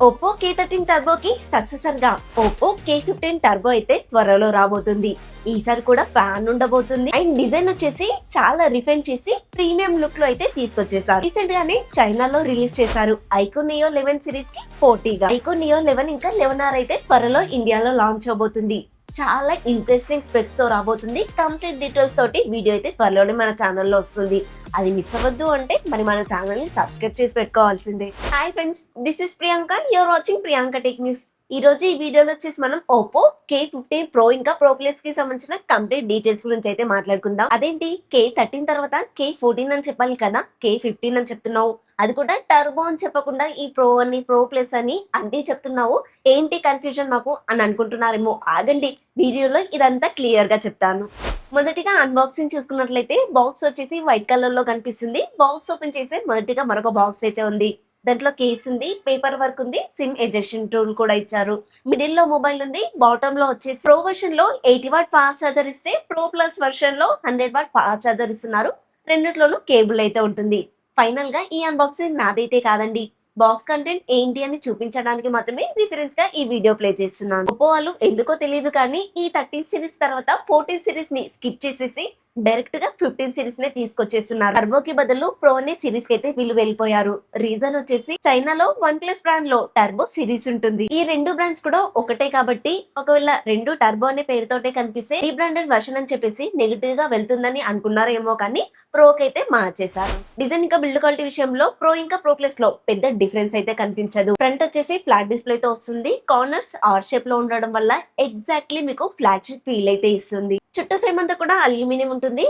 Oppo K13 టర్బోకి successor గా Oppo K15 turbo అయితే త్వరలో రాబోతుంది. ఈసారి కూడా ఫ్యాన్ ఉండబోతుంది అండ్ డిజైన్ వచ్చేసి చాలా రిఫైన్ చేసి ప్రీమియం లుక్ లో అయితే తీసుకొచ్చేసారు. రీసెంట్ గానే చైనాలో రిలీజ్ చేశారు ఐక్యూన్ నియో 11 సిరీస్ కి పోటీగా. ఐక్యూన్ నియో 11 ఇంకా 11R అయితే త్వరలో ఇండియాలో లాంచ్ అవబోతుంది. చాలా ఇంట్రెస్టింగ్ స్పెక్స్ తో రాబోతుంది. కంప్లీట్ డీటెయిల్స్ తోటి వీడియో అయితే త్వరలోనే మన ఛానల్లో వస్తుంది. అది మిస్ అవ్వద్దు అంటే మరి మన ఛానల్ ని సబ్స్క్రైబ్ చేసి పెట్టుకోవాల్సిందే. Hi friends, this is Priyanka, you're watching Priyanka tech news. ఈ రోజు ఈ వీడియోలో వచ్చేసి మనం ఒప్పో K15 Pro ఇంకా Pro Plus కి సంబంధించిన కంప్లీట్ డీటెయిల్స్ గురించి అయితే మాట్లాడుకుందాం. అదేంటి K13 తర్వాత K14 అని చెప్పాలి కదా, K15 అని చెప్తున్నావు, అది కూడా టర్బో అని చెప్పకుండా ఈ ప్రో అని ప్రో ప్లస్ అని అంటే చెప్తున్నావు, ఏంటి కన్ఫ్యూజన్ మాకు అని అనుకుంటున్నారేమో. ఆగండి, వీడియోలో ఇదంతా క్లియర్ గా చెప్తాను. మొదటిగా అన్బాక్సింగ్ చూసుకున్నట్లయితే బాక్స్ వచ్చేసి వైట్ కలర్ లో కనిపిస్తుంది. బాక్స్ ఓపెన్ చేస్తే మొదటిగా మరొక బాక్స్ అయితే ఉంది. దాంట్లో కేస్ ఉంది, పేపర్ వర్క్ ఉంది, సిమ్ ఎజెక్షన్ టూల్ కూడా ఇచ్చారు. మిడిల్ లో మొబైల్ ఉంది. బాటమ్ లో వచ్చేసి ప్రో వర్షన్ లో 80W ఫాస్ట్ చార్జర్ ఇస్తే ప్రో ప్లస్ వర్షన్ లో 100W ఫాస్ట్ చార్జర్ ఇస్తున్నారు. రెండిట్లోనూ కేబుల్ అయితే ఉంటుంది. ఫైనల్ గా ఈ అన్బాక్సింగ్ నాదైతే కాదండి, బాక్స్ కంటెంట్ ఏంటి అని చూపించడానికి మాత్రమే రిఫరెన్స్ గా ఈ వీడియో ప్లే చేస్తున్నాను. ఒప్పో వాళ్ళు ఎందుకో తెలియదు కానీ ఈ 13 సిరీస్ తర్వాత 14 సిరీస్ ని స్కిప్ చేసేసి డైరెక్ట్ గా 15 సిరీస్ నే తీసుకొచ్చేస్తున్నారు. టర్బోకి బదులు ప్రో అనే సిరీస్ కి అయితే వీళ్ళు వెళ్ళిపోయారు. రీజన్ వచ్చేసి చైనాలో వన్ ప్లస్ బ్రాండ్ లో టర్బో సిరీస్ ఉంటుంది. ఈ రెండు బ్రాండ్స్ కూడా ఒకటే కాబట్టి ఒకవేళ రెండు టర్బో అనే పేరుతోటే కనిపిస్తే రీబ్రాండెడ్ వర్షన్ అని చెప్పేసి నెగిటివ్ గా వెళ్తుందని అనుకున్నారేమో కానీ ప్రోకి అయితే మార్చేశారు. డిజైన్ ఇంకా బిల్డ్ క్వాలిటీ విషయంలో ప్రో ఇంకా ప్రో ప్లస్ లో పెద్ద డిఫరెన్స్ అయితే కనిపించదు. ఫ్రంట్ వచ్చేసి ఫ్లాట్ డిస్ప్లే తో వస్తుంది. కార్నర్స్ ఆర్ షేప్ లో ఉండడం వల్ల ఎగ్జాక్ట్లీ మీకు ఫ్లాగ్షిప్ ఫీల్ అయితే ఇస్తుంది. చుట్టూ ఫ్రేమ్ అంతా కూడా అల్యూమినియం ఉంటుంది.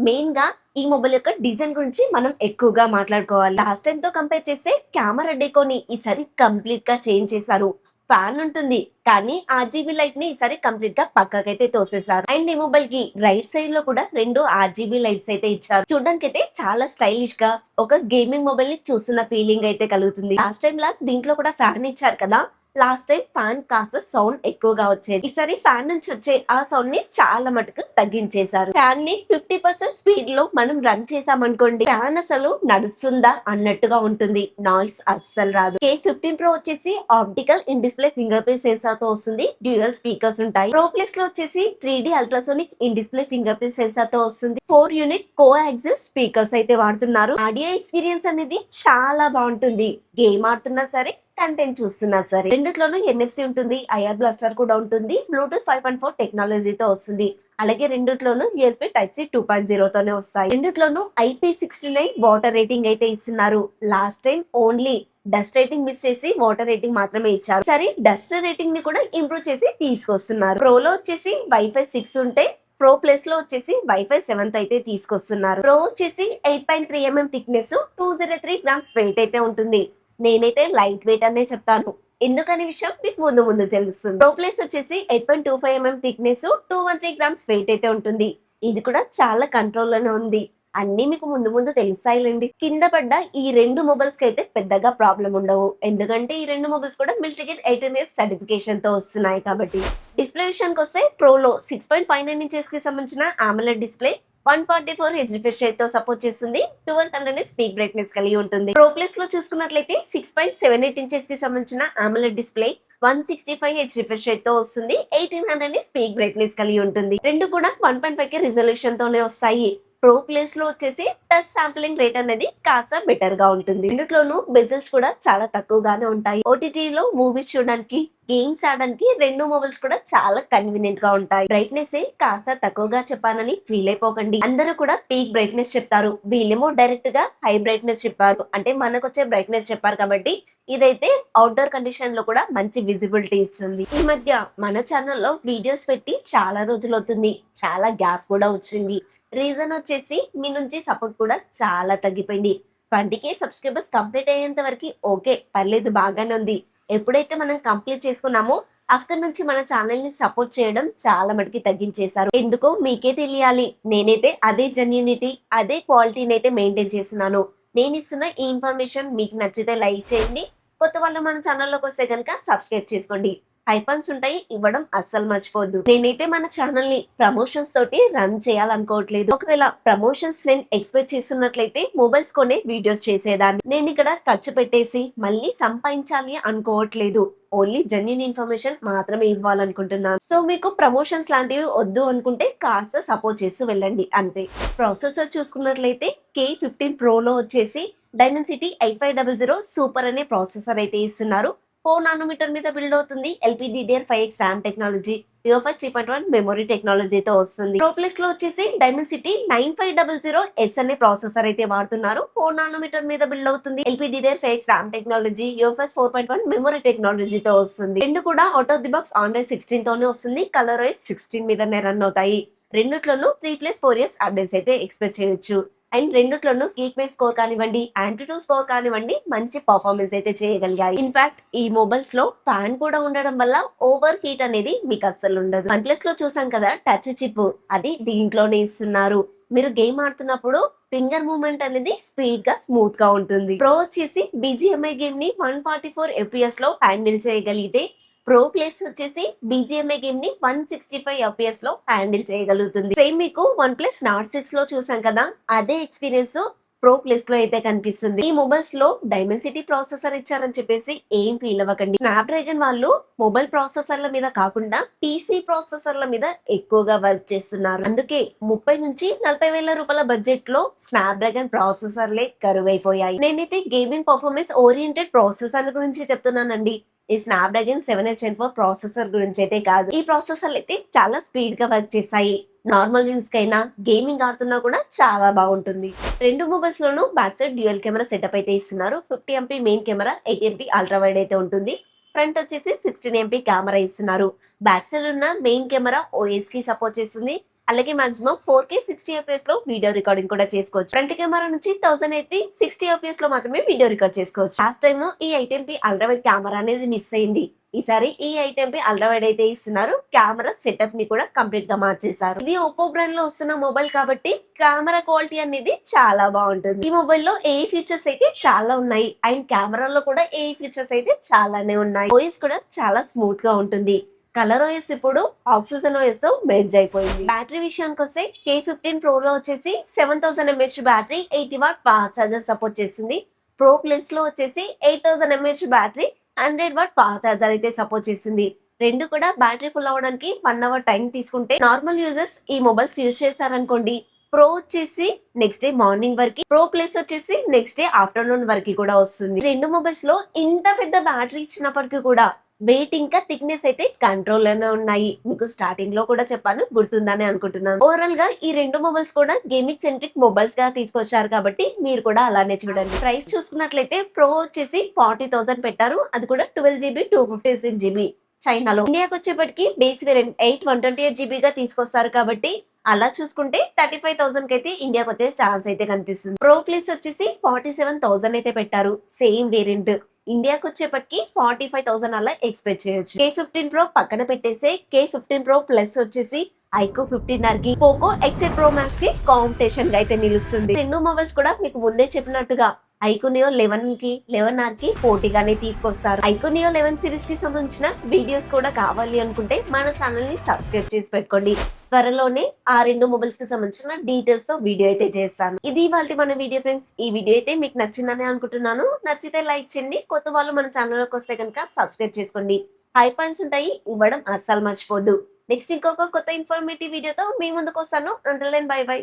మెయిన్ గా ఈ మొబైల్ యొక్క డిజైన్ గురించి మనం ఎక్కువగా మాట్లాడుకోవాలి. లాస్ట్ టైం తో కంపేర్ చేస్తే కెమెరా డెకోని ఈసారి కంప్లీట్ గా చేంజ్ చేశారు. ఫ్యాన్ ఉంటుంది కానీ RGB లైట్ ని ఈసారి కంప్లీట్ గా పక్కకైతే తోసేశారు. అండ్ ఈ మొబైల్ కి రైట్ సైడ్ లో కూడా రెండు RGB లైట్స్ అయితే ఇచ్చారు. చూడడానికి అయితే చాలా స్టైలిష్ గా ఒక గేమింగ్ మొబైల్ ని చూస్తున్న ఫీలింగ్ అయితే కలుగుతుంది. లాస్ట్ టైం లా దీంట్లో కూడా ఫ్యాన్ ఇచ్చారు కదా, లాస్ట్ టైం ఫ్యాన్ కాస్త సౌండ్ ఎక్కువగా వచ్చేది. ఈసారి ఫ్యాన్ నుంచి వచ్చే ఆ సౌండ్ ని చాలా మటుకు తగ్గించేశారు. ఫ్యాన్ ని 50% స్పీడ్ లో మనం రన్ చేసామనుకోండి, ఫ్యాన్ అసలు నడుస్తుందా అన్నట్టుగా ఉంటుంది. నాయిస్ అస్సలు రాదు. K15 Pro వచ్చేసి optical in display finger print censor తో వస్తుంది. డ్యూయల్ స్పీకర్స్ ఉంటాయి. ప్రో ప్లస్ లో వచ్చేసి 3D ultrasonic in display finger print censor తో వస్తుంది. 4 యూనిట్ కోయాక్సిల్ స్పీకర్స్ అయితే వాడుతున్నారు. ఆడియో ఎక్స్పీరియన్స్ అనేది చాలా బాగుంటుంది. గేమ్ ఆడుతున్నా సరే, కంటెంట్ చూస్తున్నా సరే. రెండిట్లోనూ NFC ఉంటుంది, IR బ్లాస్టర్ కూడా ఉంటుంది. బ్లూటూత్ 5.4 టెక్నాలజీతో వస్తుంది. అలాగే రెండిట్లోనూ USB Type-C 2.0 తోనే వస్తాయి. రెండిట్లోనూ IP69 వాటర్ రేటింగ్ అయితే ఇస్తున్నారు. Last time only dust rating miss చేసి వాటర్ రేటింగ్ మాత్రమే ఇచ్చారు. సరే, డస్ట్ రేటింగ్ ని కూడా ఇంప్రూవ్ చేసి తీసుకొస్తున్నారు. ప్రోలో వచ్చేసి Wi-Fi 6 ఉంటే ప్రో ప్లస్ లో వచ్చేసి Wi-Fi 7 అయితే తీసుకొస్తున్నారు. ప్రో వచ్చేసి 8.3 mm థిక్నెస్, 203 grams వెయిట్ అయితే ఉంటుంది. నేనైతే లైట్ వెయిట్ అనే చెప్తాను, ఎందుకనే విషయం మీకు ముందు తెలుస్తుంది. ప్రో ప్లస్ వచ్చేసి 8.25 mm థిక్నెస్, 213 grams వెయిట్ అయితే ఉంటుంది. ఇది కూడా చాలా కంట్రోల్ లోనే ఉంది. అన్ని మీకు ముందు తెలుస్తాయిలేండి. కింద పడ్డ ఈ రెండు మొబైల్స్ కి అయితే పెద్దగా ప్రాబ్లం ఉండవు, ఎందుకంటే ఈ రెండు మొబైల్స్ కూడా మిలిటరీ 18 years సర్టిఫికేషన్ తో వస్తున్నాయి కాబట్టి. డిస్ప్లే విషయానికి వస్తే ప్రోలో 6.59 ఇంచెస్ కి సంబంధించిన AMOLED display 144 Hz refresh rate తో సపోర్ట్ చేస్తుంది. 1200 పీక్ బ్రైట్నెస్ కలిగి ఉంటుంది. ప్రో ప్లస్ లో చూసుకున్నట్లయితే 6.78 ఇంచెస్ కి సంబంధించిన AMOLED display 165 Hz refresh rate తో వస్తుంది. 1800 పీక్ బ్రైట్నెస్ కలిగి ఉంటుంది. రెండు కూడా 1.5K రిజల్యూషన్ తోనే వస్తాయి. ప్రో ప్లస్ లో వచ్చేసి టచ్ శాంప్లింగ్ రేట్ అనేది కాస్త బెటర్ గా ఉంటుంది. రెండిట్లోనూ బెజల్స్ కూడా చాలా తక్కువగానే ఉంటాయి. ఓటీటీలో మూవీస్ చూడడానికి, గేమ్స్ ఆడడానికి రెండు మొబైల్స్ కూడా చాలా కన్వీనియంట్ గా ఉంటాయి. బ్రైట్నెస్ కాస్త తక్కువగా చెప్పానని ఫీల్ అయిపోకండి. అందరూ కూడా పీక్ బ్రైట్నెస్ చెప్తారు, వీళ్ళేమో డైరెక్ట్ గా హై బ్రైట్నెస్ చెప్పారు. అంటే మనకొచ్చే బ్రైట్నెస్ చెప్పారు కాబట్టి ఇదైతే అవుట్డోర్ కండిషన్ లో కూడా మంచి విజిబిలిటీ ఇస్తుంది. ఈ మధ్య మన ఛానల్లో వీడియోస్ పెట్టి చాలా రోజులు అవుతుంది, చాలా గ్యాప్ కూడా వచ్చింది. రీజన్ వచ్చేసి మీ నుంచి సపోర్ట్ కూడా చాలా తగ్గిపోయింది. 20K సబ్స్క్రైబర్స్ కంప్లీట్ అయ్యేంత వరకు ఓకే, పర్లేదు, బాగానే ఉంది. ఎప్పుడైతే మనం కంప్లీట్ చేసుకున్నామో అక్కడ నుంచి మన ఛానల్ ని సపోర్ట్ చేయడం చాలా మటుకి తగ్గించేశారు. ఎందుకో మీకే తెలియాలి. నేనైతే అదే జెన్యూనిటీ, అదే క్వాలిటీని అయితే మెయింటైన్ చేస్తున్నాను. నేను ఇస్తున్న ఈ ఇన్ఫర్మేషన్ మీకు నచ్చితే లైక్ చేయండి. కొత్త వాళ్ళు మన ఛానల్లోకి వస్తే కనుక సబ్స్క్రైబ్ చేసుకోండి. ఐకాన్స్ ఉంటాయి, ఇవ్వడం అస్సలు మర్చిపోద్దు. నేనైతే మన ఛానల్ ని ప్రమోషన్స్ తోటి రన్ చేయాలనుకోవట్లేదు. ఒకవేళ ప్రమోషన్స్ నేను ఎక్స్పెక్ట్ చేస్తున్నట్లయితే మొబైల్స్ కొనే వీడియోస్ చేసేదాన్ని. నేను ఇక్కడ ఖర్చు పెట్టేసి మళ్ళీ సంపాదించాలి అనుకోవట్లేదు. ఓన్లీ జెన్యూన్ ఇన్ఫర్మేషన్ మాత్రమే ఇవ్వాలనుకుంటున్నాను. సో మీకు ప్రమోషన్స్ లాంటివి వద్దు అనుకుంటే కాస్త సపోర్ట్ చేస్తూ వెళ్ళండి అంతే. ప్రాసెసర్ చూసుకున్నట్లయితే K15 Pro లో వచ్చేసి డైమెన్సిటీ 8500 సూపర్ అనే ప్రాసెసర్ అయితే ఇస్తున్నారు. 4 నానోమీటర్ మీద బిల్డ్ అవుతుంది. LPDDR5X RAM technology, UFS 3.1 memory టెక్నాలజీతో వస్తుంది. ప్రో ప్లస్ లో వచ్చేసి డైమెన్సిటీ 9500S అనే ప్రాసెసర్ అయితే వాడుతున్నారు. 4 నానోమీటర్ మీద బిల్డ్ అవుతుంది. LPDDR5X RAM technology, UFS 4.1 memory టెక్నాలజీతో వస్తుంది. రెండు కూడా out of the box Android 16 తోనే వస్తుంది. కలర్ OS 16 మీదనే రన్ అవుతాయి. రెండిట్లోనూ 3+4 years అప్డేట్స్ అయితే ఎక్స్పెక్ట్ చేయొచ్చు. అండ్ రెండిట్లోనూ గీక్బేస్ స్కోర్ కానివ్వండి, యాంటిట్యూడ్ స్కోర్ కానివ్వండి, మంచి పర్ఫార్మెన్స్ అయితే చేయగలిగాయి. ఇన్ఫాక్ట్ ఈ మొబైల్స్ లో ఫ్యాన్ కూడా ఉండడం వల్ల ఓవర్ హీట్ అనేది మీకు అస్సలు ఉండదు. వన్ ప్లస్ లో చూసాం కదా టచ్ చిప్, అది దీంట్లోనే ఇస్తున్నారు. మీరు గేమ్ ఆడుతున్నప్పుడు ఫింగర్ మూవ్మెంట్ అనేది స్పీడ్ గా స్మూత్ గా ఉంటుంది. ప్రో వచ్చేసి BGMI గేమ్ ని 144 FPS లో హ్యాండిల్ చేయగలిగితే, ప్రో ప్లస్ వచ్చేసి BGMI గేమ్ ని 165 FPS లో హ్యాండిల్ చేయగలుగుతుంది. సేమ్ మీకు OnePlus Nord 6 లో చూసాం కదా, అదే ఎక్స్పీరియన్స్ ప్రో ప్లస్ లో అయితే కనిపిస్తుంది. ఈ మొబైల్స్ లో డైమెన్సిటీ ప్రాసెసర్ ఇచ్చారని చెప్పేసి ఏం ఫీల్ అవ్వకండి. స్నాప్డ్రాగన్ వాళ్ళు మొబైల్ ప్రాసెసర్ల మీద కాకుండా PC ప్రాసెసర్ల మీద ఎక్కువగా వర్క్ చేస్తున్నారు. అందుకే 30 నుంచి 40 వేల రూపాయల బడ్జెట్ లో స్నాప్డ్రాగన్ ప్రాసెసర్లే కరువైపోయాయి. నేనైతే గేమింగ్ పర్ఫార్మెన్స్ ఓరియంటెడ్ ప్రాసెసర్ల గురించి చెప్తున్నానండి. ఈ స్నాప్డ్రాగన్ 7H Gen 4 ప్రాసెసర్ గురించి అయితే కాదు. ఈ ప్రాసెసర్లు అయితే చాలా స్పీడ్ గా వర్క్ చేస్తాయి. నార్మల్ యూస్ కైనా గేమింగ్ ఆడుతున్నా కూడా చాలా బాగుంటుంది. రెండు మొబైల్స్ లోనూ back side dual camera setup అయితే ఇస్తున్నారు. 50 MP main camera, 80 MP ultra wide అయితే ఉంటుంది. ఫ్రంట్ వచ్చేసి 16 MP కెమెరా ఇస్తున్నారు. బ్యాక్ సైడ్ ఉన్న మెయిన్ కెమెరా OS కి సపోర్ట్ చేస్తుంది. అలాగే మాక్సిమం 4K 60 FPS లో వీడియో రికార్డింగ్ కూడా చేసుకోవచ్చు. ఫ్రంట్ కెమెరా నుంచి 1080 60 FPS లో మాత్రమే వీడియో రికార్డ్ చేసుకోవచ్చు. లాస్ట్ టైం ఈ 8 MP అల్ట్రా వైడ్ కెమెరా అనేది మిస్ అయింది. ఈసారి ఈ 8 MP అల్ట్రా వైడ్ అయితే ఇస్తున్నారు. కెమెరా సెటప్ ని కూడా కంప్లీట్ గా మార్చేశారు. ఇది ఓప్పో బ్రాండ్ లో వస్తున్న మొబైల్ కాబట్టి కెమెరా క్వాలిటీ అనేది చాలా బాగుంటుంది. ఈ మొబైల్ లో ఏ ఫీచర్స్ అయితే చాలా ఉన్నాయి. అండ్ కెమెరాలో కూడా ఏ ఫీచర్స్ అయితే చాలానే ఉన్నాయి. OS కూడా చాలా స్మూత్ గా ఉంటుంది. కలర్ OS ఇప్పుడు ఆక్సిజన్ OS తో మెర్జ్ అయిపోయింది. బ్యాటరీ విషయానికి వస్తే K15 Pro లో వచ్చేసి 7000 mAh battery, 80 watt fast charger support చేస్తుంది. ప్రో ప్లస్ లో వచ్చేసి 8000 mAh battery, 100 watt fast charger అయితే సపోర్ట్ చేస్తుంది. రెండు కూడా బ్యాటరీ ఫుల్ అవ్వడానికి 1 అవర్ టైం తీసుకుంటే, నార్మల్ యూజర్స్ ఈ మొబైల్స్ యూజ్ చేశారనుకోండి, ప్రో వచ్చేసి నెక్స్ట్ డే మార్నింగ్ వరకు, ప్రో ప్లస్ వచ్చేసి నెక్స్ట్ డే ఆఫ్టర్నూన్ వరకు కూడా వస్తుంది. రెండు మొబైల్స్ లో ఇంత పెద్ద బ్యాటరీ ఇచ్చినప్పటికీ కూడా వెయిట్ ఇంకా థిక్నెస్ అయితే కంట్రోల్ లోనే ఉన్నాయి. మీకు స్టార్టింగ్ లో కూడా చెప్పాను, గుర్తుందని అనుకుంటున్నాను. ఓవరాల్ గా ఈ రెండు మొబైల్స్ కూడా గేమింగ్ సెంట్రిక్ మొబైల్స్ గా తీసుకొచ్చారు కాబట్టి మీరు కూడా అలానే చూడండి. ప్రైస్ చూసుకున్నట్లయితే ప్రో వచ్చేసి 40,000 పెట్టారు. అది కూడా 12GB 256GB. చైనాలో. ఇండియాకి వచ్చేప్పటికి బేస్ వేరియంట్ 8 128GB గా తీసుకొస్తారు కాబట్టి అలా చూసుకుంటే 35,000 కి అయితే ఇండియాకి వచ్చే ఛాన్స్ అయితే కనిపిస్తుంది. ప్రో ప్లస్ వచ్చేసి 47,000 అయితే పెట్టారు. సేమ్ వేరియంట్ ఇండియాకి వచ్చేప్పటికి 45,000 అలా ఎక్స్పెక్ట్ చేయొచ్చు. K15 Pro పక్కన పెట్టేసే K15 Pro ప్లస్ వచ్చేసి iQOO 15R కి, పోకో X8 Pro Max కి కాంపిటీషన్ గా అయితే నిలుస్తుంది. రెండు మొబైల్స్ కూడా మీకు ముందే చెప్పినట్టుగా iQOO Neo 11 కి 11R కి పోటీగానే తీసుకొస్తారు. iQOO Neo 11 సిరీస్ కి సంబంధించిన వీడియోస్ కూడా కావాలి అనుకుంటే మన ఛానల్ ని సబ్స్క్రైబ్ చేసి పెట్టుకోండి. త్వరలోనే ఆ రెండు మొబైల్స్ కి సంబంధించిన డీటెయిల్స్ తో వీడియో అయితే చేస్తాను. ఇది ఇవాల్టి మన వీడియో ఫ్రెండ్స్. ఈ వీడియో అయితే మీకు నచ్చిందని అనుకుంటున్నాను. నచ్చితే లైక్ చేయండి. కొత్త వాళ్ళు మన ఛానల్ లోకి వస్తే కనుక సబ్స్క్రైబ్ చేసుకోండి. హై పాయింట్స్ ఉంటాయి, ఇవ్వడం అస్సలు మర్చిపోద్దు. నెక్స్ట్ ఇంకొక కొత్త ఇన్ఫర్మేటివ్ వీడియోతో మీ ముందుకు వస్తాను. Until then bye by.